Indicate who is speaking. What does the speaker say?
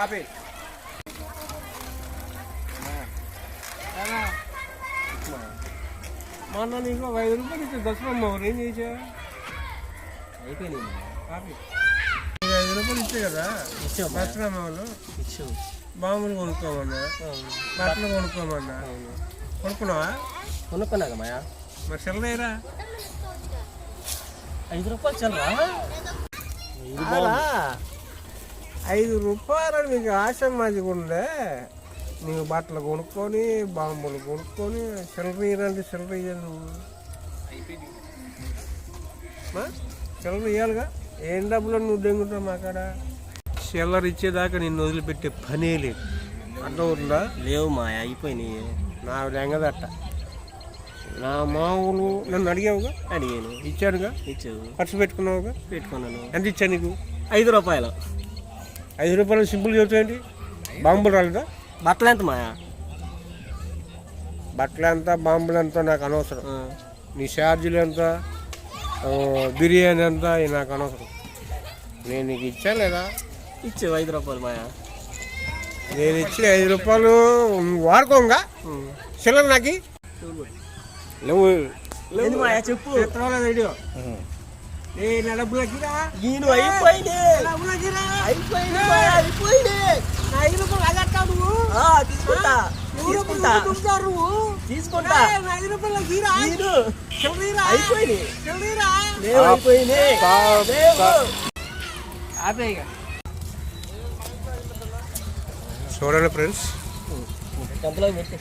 Speaker 1: ఆపే మొన్న నీకు 5 రూపాయలు ఇచ్చా దసరమ్మ ఏం చేసా
Speaker 2: అయిపోయింది.
Speaker 1: ఆపే 5 రూపాయలు ఇచ్చే కదా
Speaker 2: ఇచ్చావు
Speaker 1: దసరమ్మ వాళ్ళు
Speaker 2: ఇచ్చావు.
Speaker 1: బాంబులు కొనుక్కోమన్నా, బట్టలు కొనుక్కోమన్నా, కొనుక్కున్నావా?
Speaker 2: కొనుక్కున్నాక మాయా
Speaker 1: మరి సెల్లయ్యరా
Speaker 2: 5 రూపాయలు చల్లరా
Speaker 1: 5 రూపాయలు నీకు ఆశ మాది ఉండే. నీవు బట్టలు కొనుక్కొని బాంబులు కొనుక్కొని సిల్లర ఇవ్వాలంటే సిల్లర ఇవ్వాలి. నువ్వు సిల్లర ఇవ్వాలిగా. ఏం డబ్బులు నువ్వు దెంగుతావు మా కాడ. సిల్లర ఇచ్చేదాకా నిన్ను వదిలిపెట్టే పనే లేదు. అర్థం అవుతుందా?
Speaker 2: లేవు మాయా అయిపోయినాయి.
Speaker 1: నా లెంగదట్ట. నా మామూలు నన్ను అడిగావుగా,
Speaker 2: అడిగాను
Speaker 1: ఇచ్చానుగా.
Speaker 2: ఇచ్చావు.
Speaker 1: ఖర్చు పెట్టుకున్నావుగా.
Speaker 2: పెట్టుకున్నాను.
Speaker 1: ఎంత ఇచ్చా నీకు?
Speaker 2: 5 రూపాయలు.
Speaker 1: 5 రూపాయలు సింపుల్ చెబుతాయండి. బాంబులు రాలేదా?
Speaker 2: బట్టలు ఎంత మాయా?
Speaker 1: బట్టలు ఎంత, బాంబులు ఎంత నాకు అనవసరం. నీ ఛార్జీలు ఎంత, బిర్యానీ ఎంత నాకు అనవసరం. నేను నీకు ఇచ్చా లేదా?
Speaker 2: ఇచ్చావు 5 రూపాయలు మాయా.
Speaker 1: నేను ఇచ్చిన 5 రూపాయలు వాడుకోంగా. చిల్లర నాకు లేవు.
Speaker 2: లేదు మాయా చెప్పు.
Speaker 1: వీడియో నా డబ్బులు
Speaker 2: నేను తీసుకుంటా తీసుకుంటా.
Speaker 1: చూడండి ఫ్రెండ్స్,
Speaker 2: టెంపుల్ పెట్టి